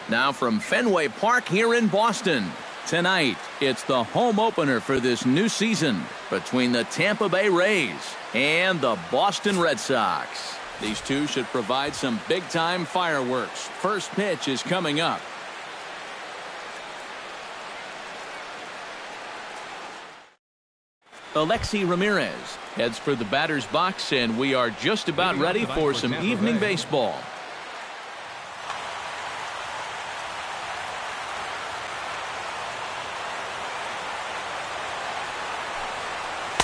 Now from Fenway Park here in Boston. Tonight, it's the home opener for this new season between the Tampa Bay Rays and the Boston Red Sox. These two should provide some big-time fireworks. First pitch is coming up. Alexi Ramirez heads for the batter's box, and we are just about ready for some evening baseball.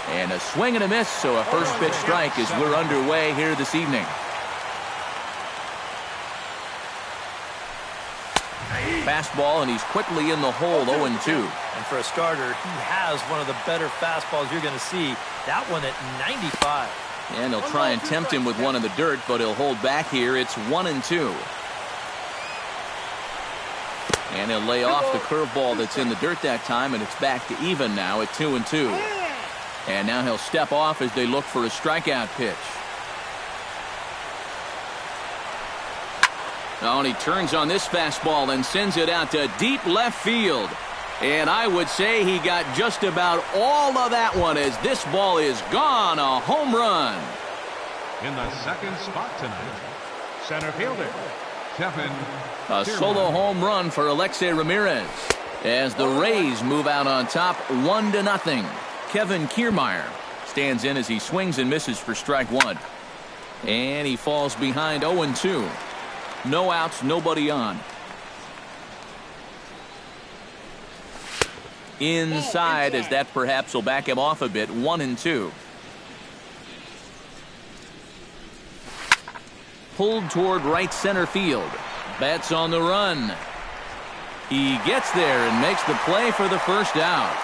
And a swing and a miss, so a first pitch strike as we're underway here this evening. Fastball, and he's quickly in the hole, 0-2. And for a starter, he has one of the better fastballs you're going to see. That one at 95. And he'll try and tempt him with one in the dirt, but he'll hold back here. It's 1-2. And he'll lay off the curveball that's in the dirt that time, and it's back to even now at 2-2. And now he'll step off as they look for a strikeout pitch. Oh, and he turns on this fastball and sends it out to deep left field. And I would say he got just about all of that one as this ball is gone. A home run. In the second spot tonight, center fielder, Kevin. A solo home run for Alexi Ramirez as the Rays move out on top 1-0. Kevin Kiermaier stands in as he swings and misses for strike one. And he falls behind 0-2. No outs, nobody on. Inside, as that perhaps will back him off a bit, 1-2. Pulled toward right center field. Betts on the run. He gets there and makes the play for the first out.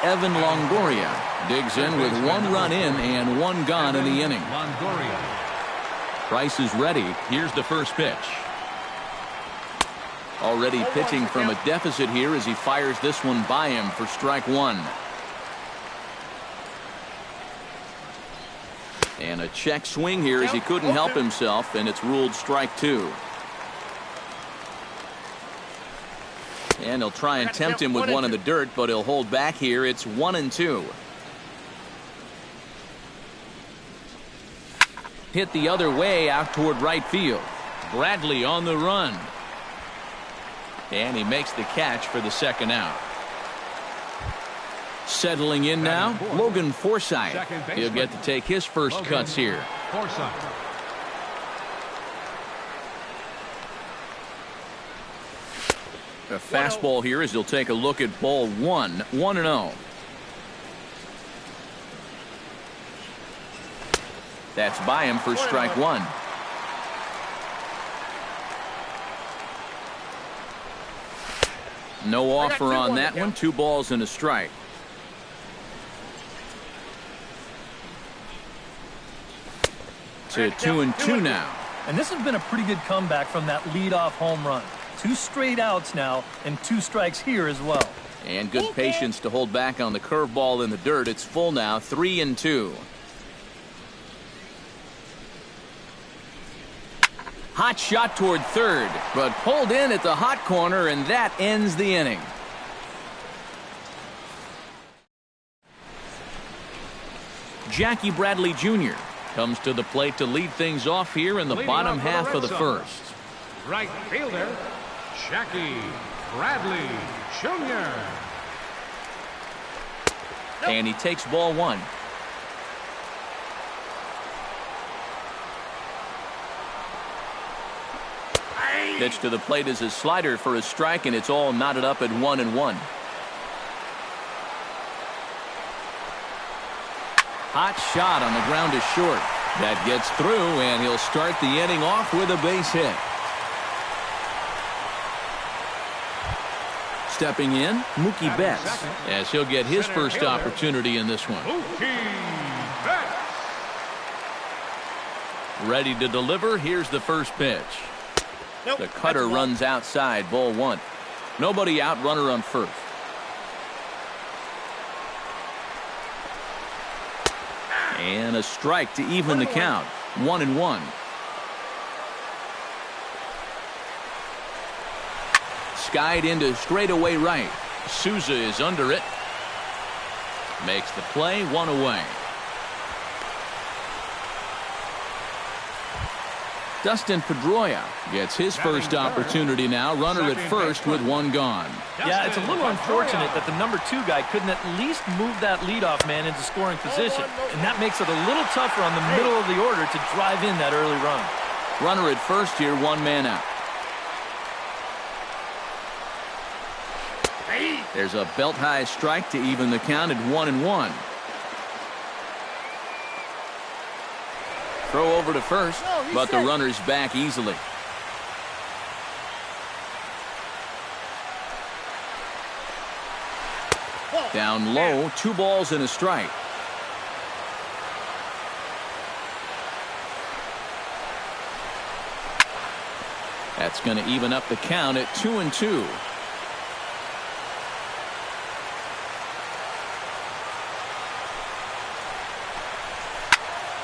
Evan Longoria digs in with one run in and one gone in the inning. Price is ready. Here's the first pitch. Already pitching from a deficit here as he fires this one by him for strike one. And a check swing here as he couldn't help himself, and it's ruled strike two. And he'll try and tempt him with one in the dirt, but he'll hold back here. It's 1-2. Hit the other way out toward right field. Bradley on the run. And he makes the catch for the second out. Settling in now, Logan Forsythe. He'll get to take his first cuts here. A fastball here as he'll take a look at ball one. 1-0. That's by him for strike one. No offer on that one. 2 balls and a strike. To 2-2 now. And this has been a pretty good comeback from that leadoff home run. 2 straight outs now and 2 strikes here as well. And good patience to hold back on the curveball in the dirt. It's full now, 3-2. Hot shot toward third, but pulled in at the hot corner, and that ends the inning. Jackie Bradley Jr. comes to the plate to lead things off here in the bottom half of the first. Right fielder, Jackie Bradley Jr. And he takes ball one. Pitch to the plate is a slider for a strike, and it's all knotted up at 1-1. Hot shot on the ground is short. That gets through, and he'll start the inning off with a base hit. Stepping in, Mookie Betts, as he'll get his first opportunity in this one. Ready to deliver. Here's the first pitch. The cutter runs outside, ball one. Nobody out, runner on first. And a strike to even the count. 1-1. skied into straightaway right. Souza is under it. Makes the play, 1 away. Dustin Pedroia gets his first opportunity now. Runner at first with 1 gone. Yeah, it's a little unfortunate that the number 2 guy couldn't at least move that leadoff man into scoring position. And that makes it a little tougher on the middle of the order to drive in that early run. Runner at first here, 1 man out. There's a belt-high strike to even the count at 1-1. Throw over to first, but the runner's back easily. Down low, 2 balls and a strike. That's going to even up the count at 2-2.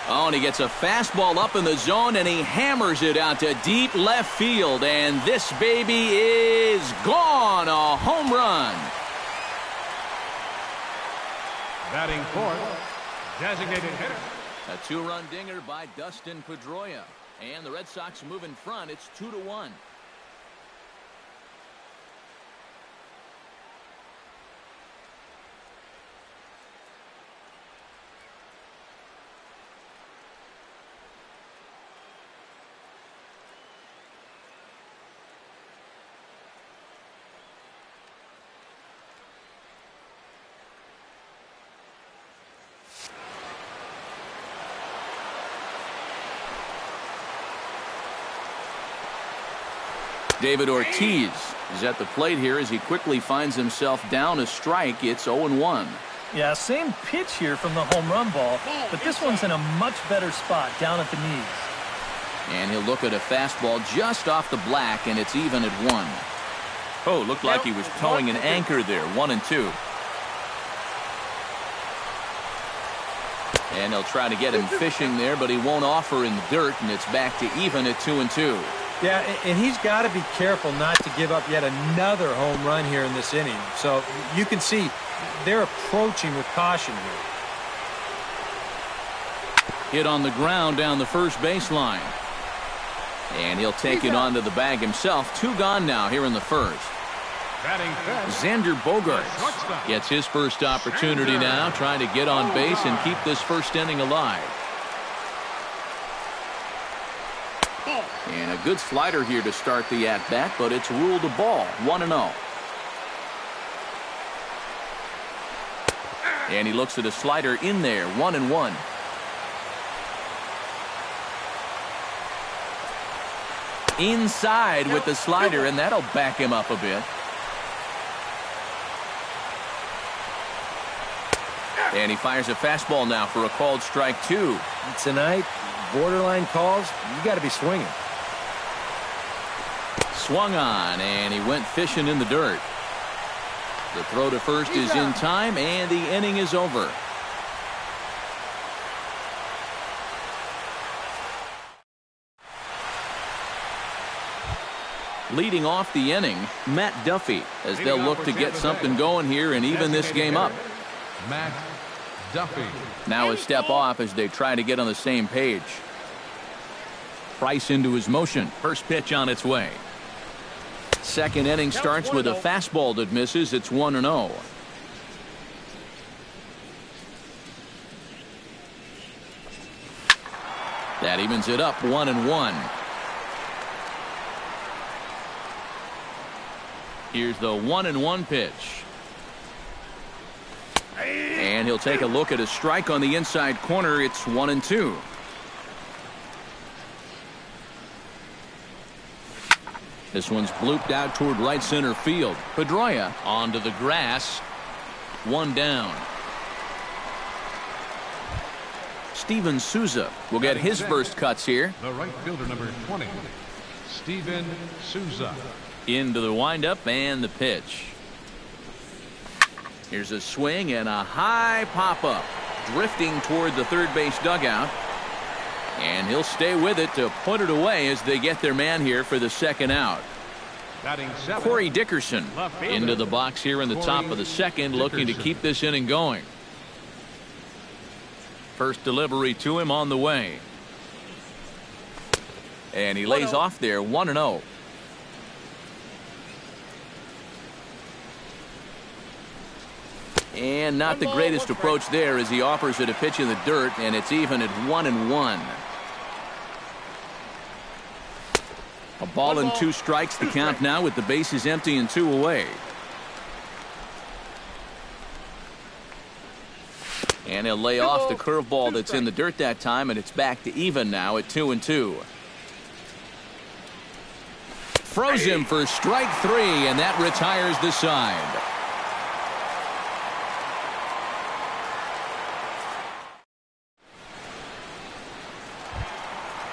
Oh, and he gets a fastball up in the zone, and he hammers it out to deep left field. And this baby is gone. A home run. Batting fourth, designated hitter. A 2-run dinger by Dustin Pedroia. And the Red Sox move in front. It's 2-1. David Ortiz is at the plate here as he quickly finds himself down a strike. It's 0-1. Yeah, same pitch here from the home run ball, but this one's in a much better spot down at the knees. And he'll look at a fastball just off the black, and it's even at 1. Oh, looked like he was towing an anchor there. 1-2. And he'll try to get him fishing there, but he won't offer in the dirt, and it's back to even at 2-2. Yeah, and he's got to be careful not to give up yet another home run here in this inning. So you can see they're approaching with caution here. Hit on the ground down the first baseline. And he'll take it onto the bag himself. 2 gone now here in the first. Xander Bogaerts gets his first opportunity now, trying to get on base and keep this first inning alive. And a good slider here to start the at-bat, but it's ruled a ball. 1-0. And he looks at a slider in there. 1-1. Inside with the slider, and that'll back him up a bit. And he fires a fastball now for a called strike 2. Tonight, borderline calls, you got to be swinging. Swung on, and he went fishing in the dirt. The throw to first is in time, and the inning is over. Leading off the inning, Matt Duffy, as they'll look to get something going here and even this game up. Matt Duffy. Now a step off as they try to get on the same page. Price into his motion. First pitch on its way. Second inning starts with a fastball that misses. It's 1-0. That evens it up 1-1. Here's the 1-1 pitch. And he'll take a look at a strike on the inside corner. It's 1-2. This one's blooped out toward right center field. Pedroia onto the grass. 1 down. Steven Souza will get his first cuts here. The right fielder, number 20, Steven Souza. Into the windup and the pitch. Here's a swing and a high pop-up. Drifting toward the third base dugout. And he'll stay with it to put it away as they get their man here for the second out. Batting 7. Corey Dickerson into the box here in the top of the second, looking to keep this inning going. First delivery to him on the way. And he lays off there, 1-0. And not the greatest approach there as he offers it a pitch in the dirt, and it's even at 1-1. A ball and 2 strikes, the count now with the bases empty and 2 away. And he'll lay off the curveball that's in the dirt that time, and it's back to even now at 2-2. Throws him for strike 3, and that retires the side.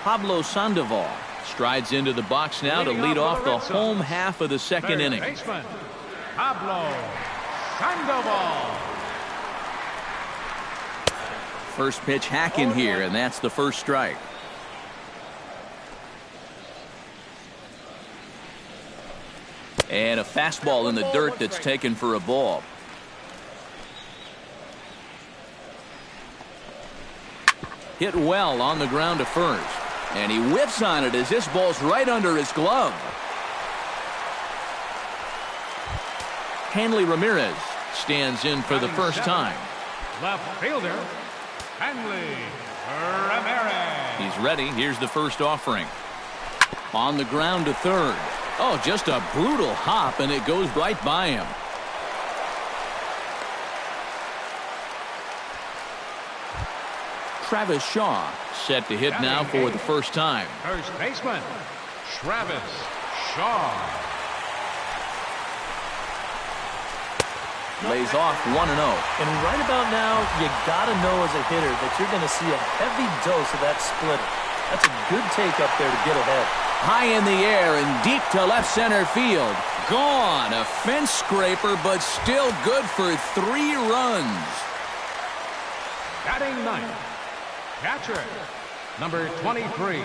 Pablo Sandoval strides into the box now to lead off the home half of the second inning. Baseman, Pablo Sandoval. First pitch hacking here, and that's the first strike. And a fastball in the dirt that's taken for a ball. Hit well on the ground to first. And he whips on it as this ball's right under his glove. Hanley Ramirez stands in for the first time. Left fielder, Hanley Ramirez. He's ready. Here's the first offering. On the ground to third. Oh, just a brutal hop, and it goes right by him. Travis Shaw set to hit now for the first time. First baseman, Travis Shaw. Lays off 1-0. And right about now, you got to know as a hitter that you're going to see a heavy dose of that splitter. That's a good take up there to get ahead. High in the air and deep to left center field. Gone. A fence scraper, but still good for 3 runs. Batting 9th, catcher, number 23.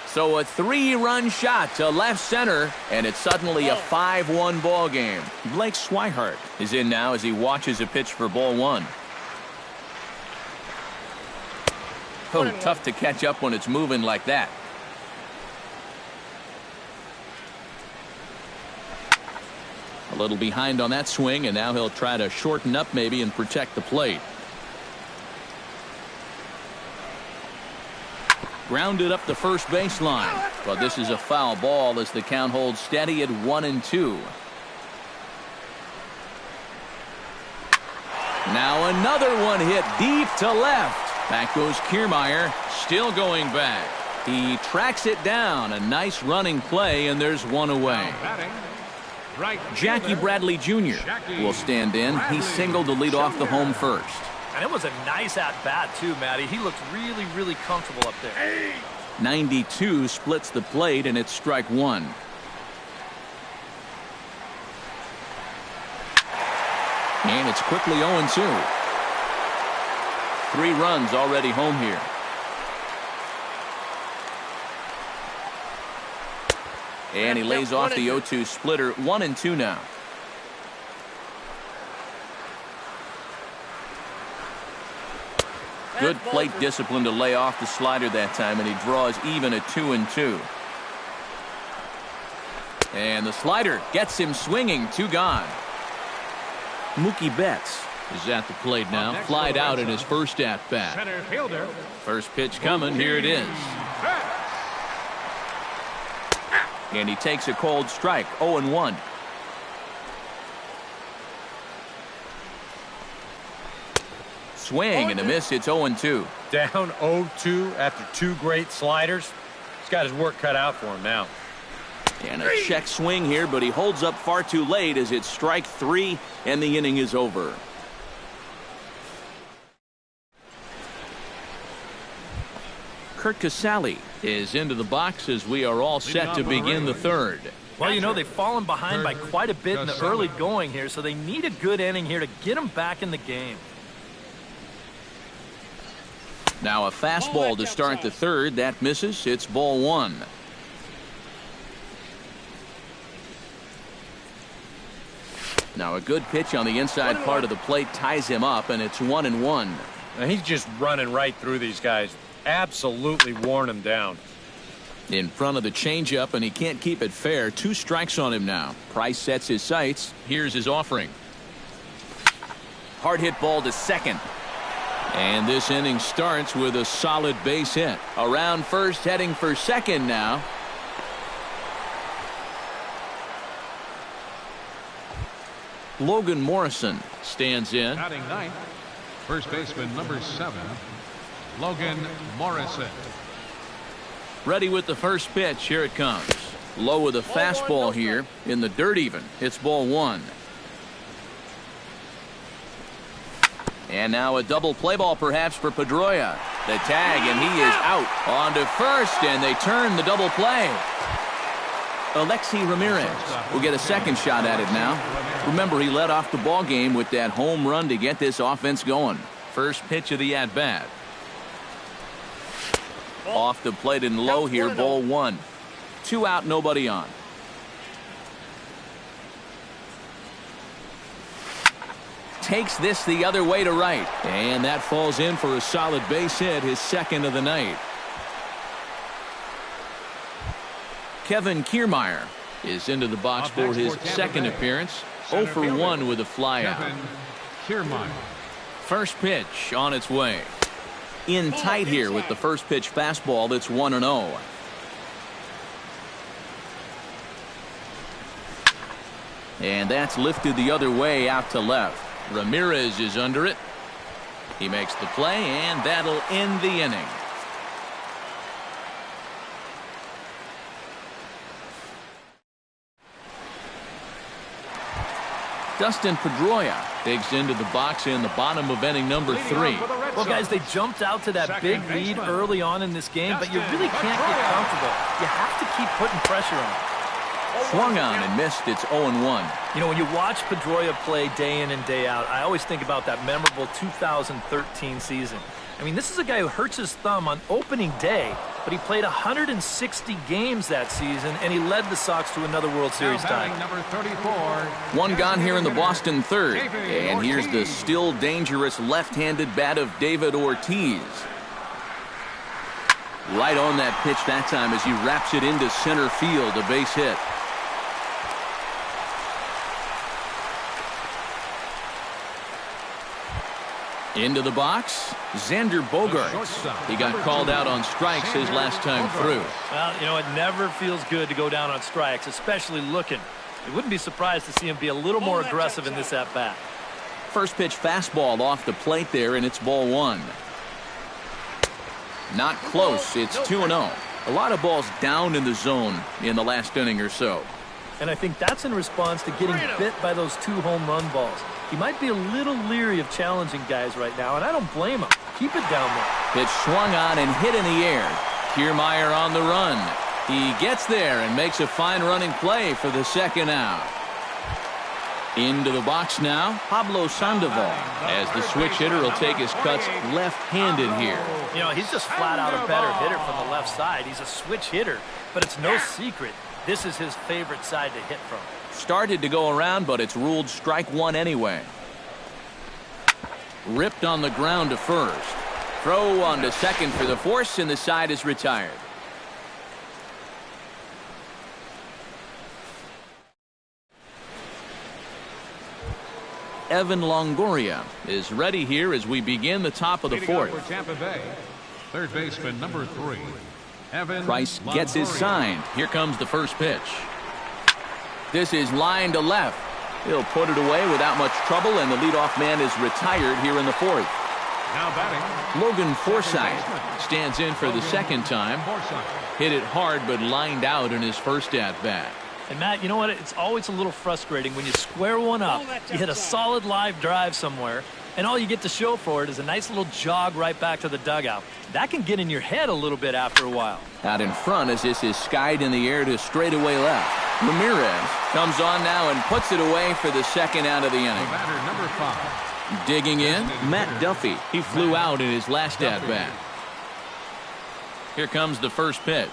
So a 3-run shot to left center, and it's suddenly a 5-1 ball game. Blake Swihart is in now as he watches a pitch for ball 1. Oh, tough to catch up when it's moving like that. A little behind on that swing, and now he'll try to shorten up maybe and protect the plate. Grounded up the first baseline. But this is a foul ball as the count holds steady at 1-2. Now another one hit deep to left. Back goes Kiermaier, still going back. He tracks it down. A nice running play, and there's one away. Jackie Bradley Jr. will stand in. He singled to lead off the home first. And it was a nice at-bat, too, Matty. He looked really, really comfortable up there. 92 splits the plate, and it's strike 1. And it's quickly 0-2. 3 runs already home here. And he lays off the 0-2 splitter. 1-2 now. Good plate discipline to lay off the slider that time, and he draws even at 2-2. And the slider gets him swinging. 2 gone. Mookie Betts is at the plate now. Flied out in his first at-bat. Center fielder. First pitch coming. Here it is. And he takes a cold strike. 0-1. Swing and a miss. It's 0-2. Down 0-2 after 2 great sliders. He's got his work cut out for him now. And a check swing here, but he holds up far too late as it's strike 3 and the inning is over. Kurt Casale is into the box as we are all set to begin the third. Well, you know, they've fallen behind by quite a bit in the early going here, so they need a good inning here to get them back in the game. Now a fastball to start the third. That misses. It's ball 1. Now a good pitch on the inside part of the plate ties him up, and it's 1-1. Now he's just running right through these guys. Absolutely worn them down. In front of the changeup, and he can't keep it fair. 2 strikes on him now. Price sets his sights. Here's his offering. Hard hit ball to second. And this inning starts with a solid base hit. Around first, heading for second now. Logan Morrison stands in. Batting ninth, first baseman number 7, Logan Morrison. Ready with the first pitch. Here it comes. Low with a fastball here. In the dirt even. It's ball 1. And now a double play ball perhaps for Pedroia. The tag, and he is out. On to first, and they turn the double play. Alexi Ramirez will get a second shot at it now. Remember, he led off the ball game with that home run to get this offense going. First pitch of the at-bat. Off the plate and low here, ball 1. 2 out, nobody on. Takes this the other way to right. And that falls in for a solid base hit, his second of the night. Kevin Kiermaier is into the box for his second appearance. 0 for 1 with a flyout. Kevin Kiermaier. First pitch on its way. In tight here with the first pitch fastball. That's 1-0. And that's lifted the other way out to left. Ramirez is under it. He makes the play, and that'll end the inning. Dustin Pedroia digs into the box in the bottom of inning number 3. Well, guys, they jumped out to that big lead early on in this game, but you really can't get comfortable. You have to keep putting pressure on. Swung on and missed. It's 0-1. You know, when you watch Pedroia play day in and day out, I always think about that memorable 2013 season. I mean, this is a guy who hurts his thumb on opening day, but he played 160 games that season, and he led the Sox to another World Series title. Number 34. 1 gone here in the Boston third. And here's the still dangerous left-handed bat of David Ortiz. Right on that pitch that time as he wraps it into center field, a base hit. Into the box, Xander Bogaerts. He got called out on strikes his last time through. Well, you know, it never feels good to go down on strikes, especially looking. You wouldn't be surprised to see him be a little more aggressive in this at-bat. First pitch fastball off the plate there, and it's ball 1. Not close. It's 2-0. A lot of balls down in the zone in the last inning or so. And I think that's in response to getting bit by those 2 home run balls. He might be a little leery of challenging guys right now, and I don't blame him. Keep it down there. Pitch swung on and hit in the air. Kiermaier on the run. He gets there and makes a fine running play for the second out. Into the box now, Pablo Sandoval, as the switch hitter will take his cuts left-handed here. You know, he's just flat out a better hitter from the left side. He's a switch hitter, but it's no secret this is his favorite side to hit from. Started to go around, but it's ruled strike 1 anyway. Ripped on the ground to first. Throw on to second for the force, and the side is retired. Evan Longoria is ready here as we begin the top of the fourth. For Tampa Bay, third baseman number 3, Evan Price gets his Longoria. sign. Here comes the first pitch. This is line to left. He'll put it away without much trouble, and the leadoff man is retired here in the fourth. Now batting, Logan Forsythe stands in for the second time. Forsythe. Hit it hard, but lined out in his first at-bat. And Matt, you know what? It's always a little frustrating when you square one up, you hit a solid live drive somewhere, and all you get to show for it is a nice little jog right back to the dugout. That can get in your head a little bit after a while. Out in front as this is skied in the air to straightaway left. Ramirez comes on now and puts it away for the second out of the inning. Batter number 5. Digging in, Matt Duffy. He flew out in his last at-bat. Here comes the first pitch.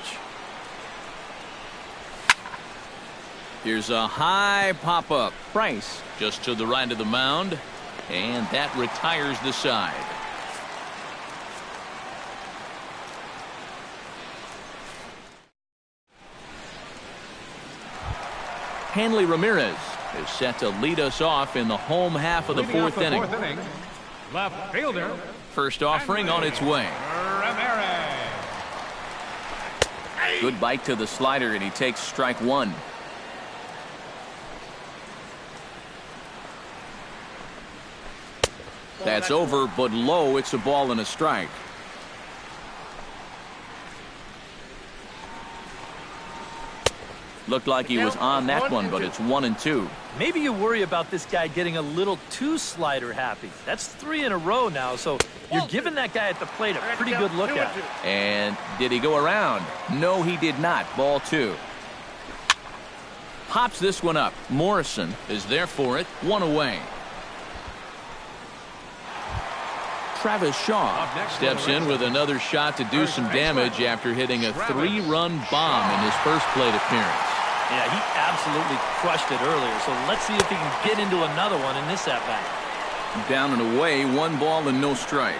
Here's a high pop-up. Price just to the right of the mound, and that retires the side. Hanley Ramirez is set to lead us off in the home half of the fourth inning. Left fielder. First offering on its way. Ramirez. Good bite to the slider, and he takes strike one. That's over, but low. It's a ball and a strike. Looked like he was on that one, but it's 1-2. Maybe you worry about this guy getting a little too slider happy. That's 3 in a row now, so you're giving that guy at the plate a pretty good look at it. And did he go around? No, he did not. Ball 2. Pops this one up. Morrison is there for it. 1 away. Travis Shaw steps in with another shot to do some damage after hitting a 3-run bomb in his first plate appearance. Yeah, he absolutely crushed it earlier, so let's see if he can get into another one in this at-bat. Down and away, 1 ball and no strikes.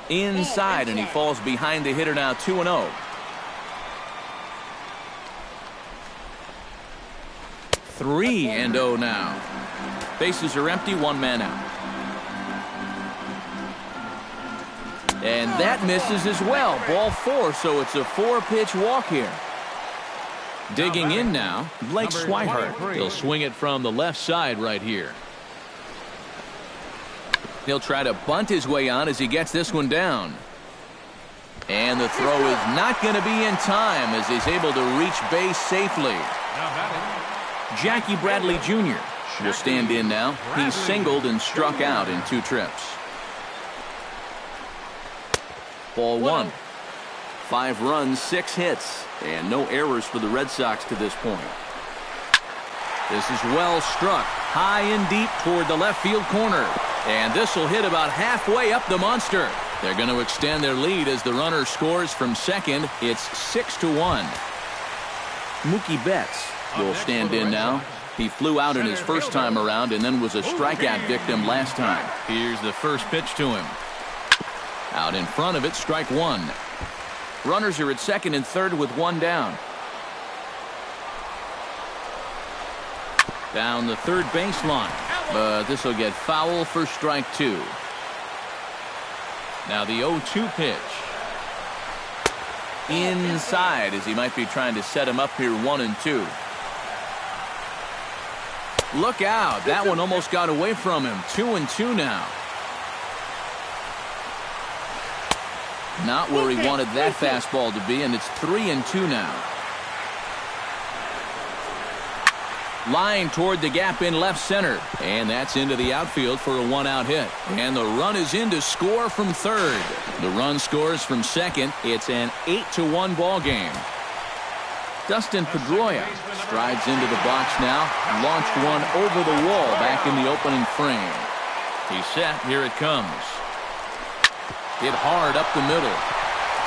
Inside, and he falls behind the hitter now. 2-0. Three and 0 now. Bases are empty, 1 man out. And that misses as well. Ball 4, so it's a 4-pitch walk here. Digging in now, Blake Swihart. He'll swing it from the left side right here. He'll try to bunt his way on as he gets this one down. And the throw is not going to be in time as he's able to reach base safely. Jackie Bradley Jr. will stand in now. He's singled and struck out in 2 trips. Ball 1. 5 runs, 6 hits, and no errors for the Red Sox to this point. This is well struck, high and deep toward the left field corner. And this will hit about halfway up the monster. They're going to extend their lead as the runner scores from second. It's 6-1. Mookie Betts will stand in now. He flew out in his first time around and then was a strikeout victim last time. Here's the first pitch to him. Out in front of it, strike 1. Runners are at second and third with 1 down. Down the third baseline, but this will get foul for strike 2. Now the 0-2 pitch. Inside as he might be trying to set him up here 1-2. Look out. That one almost got away from him. 2-2 now. Not where he wanted that fastball to be, and it's 3-2 now. Line toward the gap in left center, and that's into the outfield for a 1-out hit. And the run is in to score from third. The run scores from second. It's an 8-1 ball game. Dustin Pedroia strides into the box now. Launched one over the wall back in the opening frame. He's set. Here it comes. Hit hard up the middle.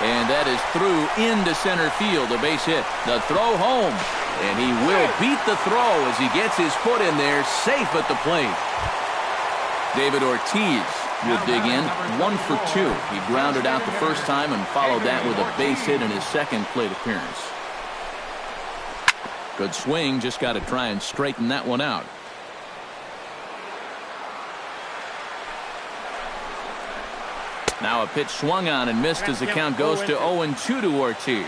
And that is through into center field. A base hit. The throw home. And he will beat the throw as he gets his foot in there, safe at the plate. David Ortiz will dig in. 1 for 2. He grounded out the first time and followed that with a base hit in his second plate appearance. Good swing, just got to try and straighten that one out. Now a pitch swung on and missed as the count goes to 0-2 to Ortiz.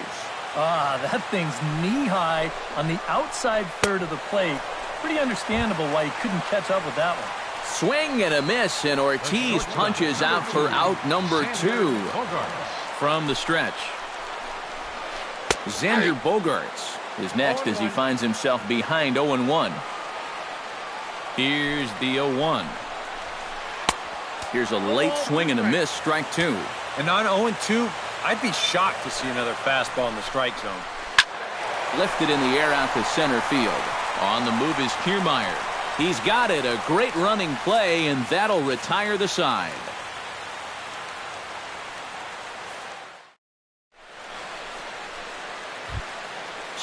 That thing's knee-high on the outside third of the plate. Pretty understandable why he couldn't catch up with that one. Swing and a miss, and Ortiz punches out for out number 2 from the stretch. Xander Bogaerts is next as he finds himself behind 0-1. Here's the 0-1. Here's a late swing and a miss, strike 2. And on 0-2, I'd be shocked to see another fastball in the strike zone. Lifted in the air out to center field. On the move is Kiermaier. He's got it, a great running play, and that'll retire the side.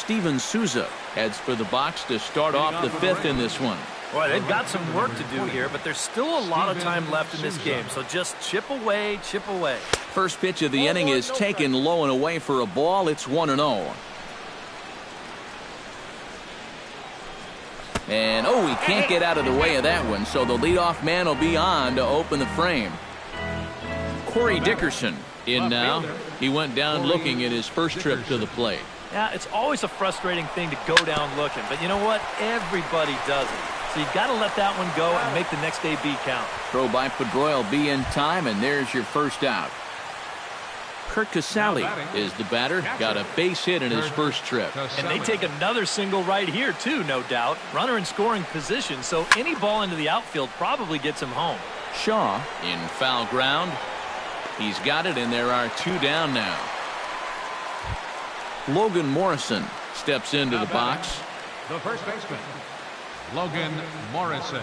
Steven Souza heads for the box to start off the fifth in this one. Boy, they've got some work to do here, but there's still a lot of time left in this game, so just chip away, chip away. First pitch of the inning is taken low and away for a ball. It's 1-0. And, he can't get out of the way of that one, so the leadoff man will be on to open the frame. Corey Dickerson in now. He went down looking at his first trip to the plate. Yeah, it's always a frustrating thing to go down looking, but you know what? Everybody does it. So you've got to let that one go and make the next AB count. Throw by Pedroia will be in time, and there's your first out. Kurt Casale is the batter. Got a base hit in his first trip. And they take another single right here, too, no doubt. Runner in scoring position, so any ball into the outfield probably gets him home. Shaw in foul ground. He's got it, and there are two down now. Logan Morrison steps into the box. The first baseman, Logan Morrison.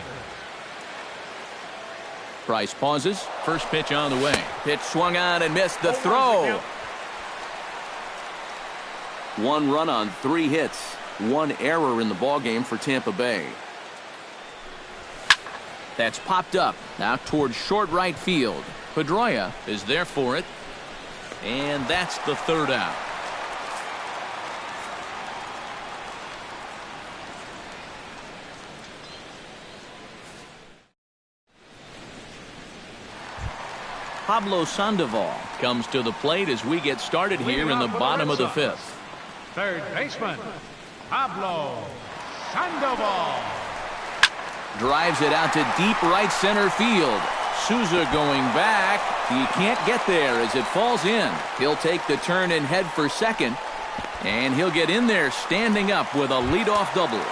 Price pauses. First pitch on the way. Pitch swung on and missed the throw. 1 run on 3 hits. 1 error in the ballgame for Tampa Bay. That's popped up now towards short right field. Pedroia is there for it. And that's the third out. Pablo Sandoval comes to the plate as we get started here in the bottom of the fifth. Third baseman, Pablo Sandoval. Drives it out to deep right center field. Souza going back. He can't get there as it falls in. He'll take the turn and head for second. And he'll get in there standing up with a leadoff double.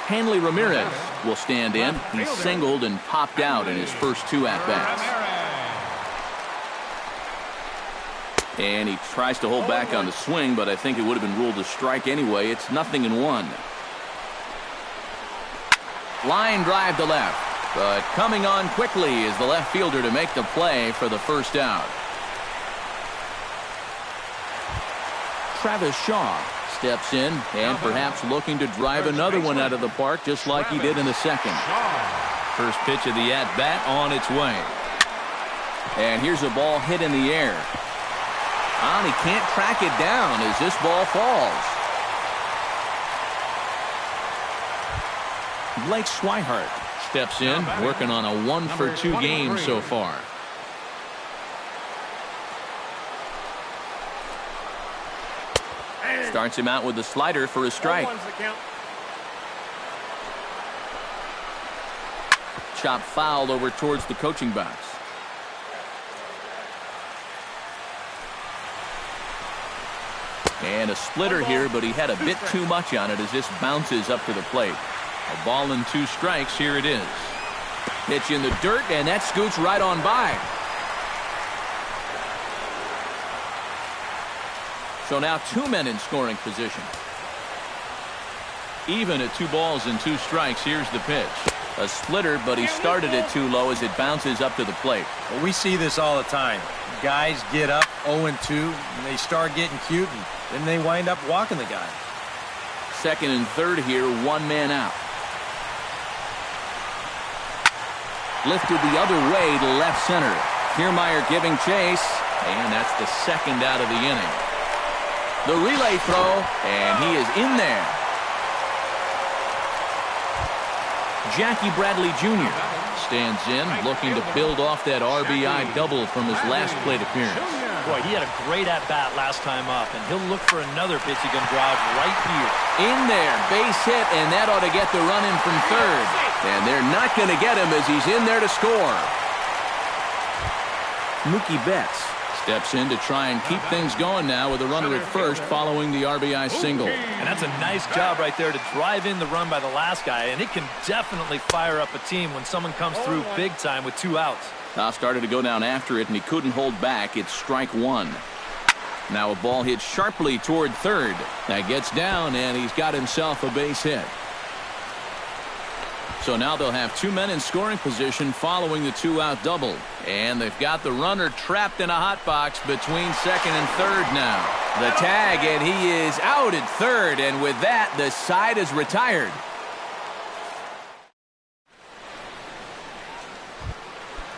Hanley Ramirez will stand in. He singled and popped out in his first 2 at-bats. And he tries to hold back on the swing, but I think it would have been ruled a strike anyway. It's 0-1. Line drive to left. But coming on quickly is the left fielder to make the play for the first out. Travis Shaw steps in and perhaps looking to drive another one out of the park just like he did in the second. First pitch of the at-bat on its way. And here's a ball hit in the air. And he can't track it down as this ball falls. Blake Swihart steps in, working on a 1-for-2 game so far. Starts him out with the slider for a strike. Chop foul over towards the coaching box. And a splitter here, but he had a bit too much on it as this bounces up to the plate. A ball and 2 strikes. Here it is. Pitch in the dirt, and that scoots right on by. So now 2 men in scoring position. Even at 2 balls and 2 strikes. Here's the pitch. A splitter, but he started it too low as it bounces up to the plate. Well, we see this all the time. Guys get up 0-2, and they start getting cute, and then they wind up walking the guy. Second and third here, 1 man out. Lifted the other way to left center. Kiermaier giving chase, and that's the second out of the inning. The relay throw, and he is in there. Jackie Bradley Jr. stands in, looking to build off that RBI double from his last plate appearance. Boy, he had a great at-bat last time up, and he'll look for another pitch he can drive right here. In there, base hit, and that ought to get the run in from third. And they're not going to get him as he's in there to score. Mookie Betts steps in to try and keep things going now with a runner at first following the RBI single. And that's a nice job right there to drive in the run by the last guy, and it can definitely fire up a team when someone comes through big time with 2 outs. Now started to go down after it, and he couldn't hold back. It's strike 1. Now a ball hit sharply toward third. That gets down, and he's got himself a base hit. So now they'll have 2 men in scoring position following the 2-out double. And they've got the runner trapped in a hot box between second and third now. The tag, and he is out at third. And with that, the side is retired.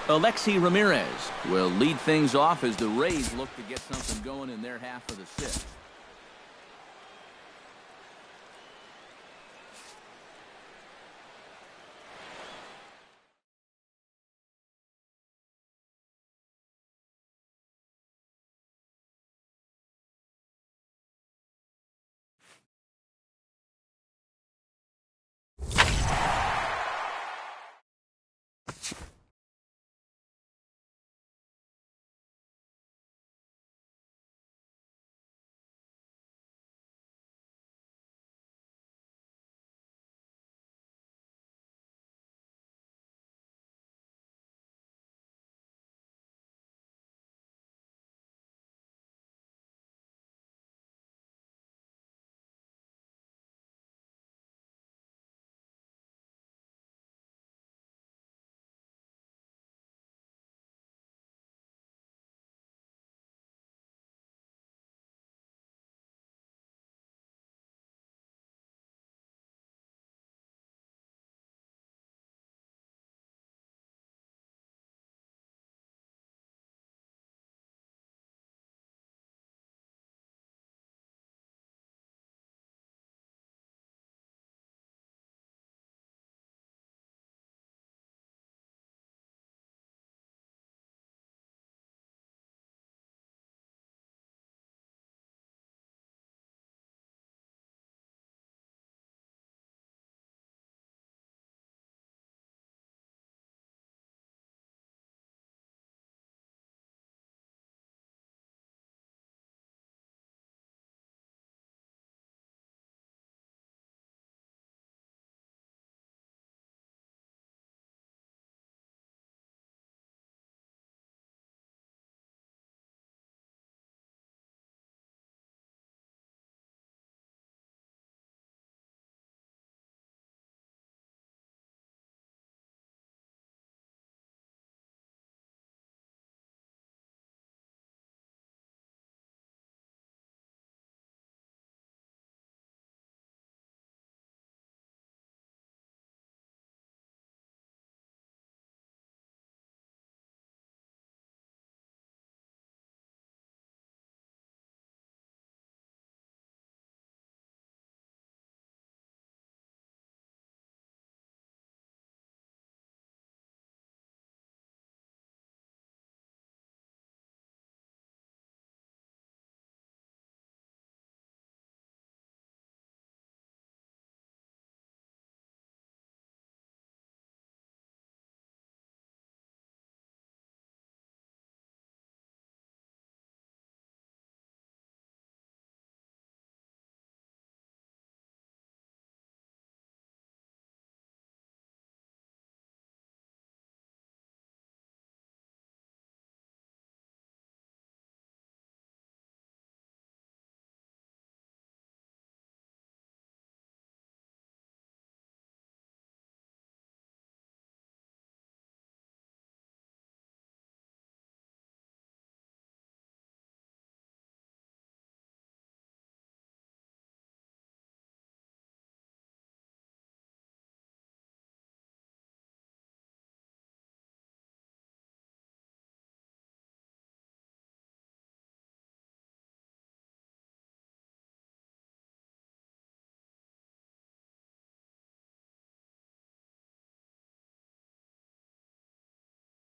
Alexi Ramirez will lead things off as the Rays look to get something going in their half of the 6th.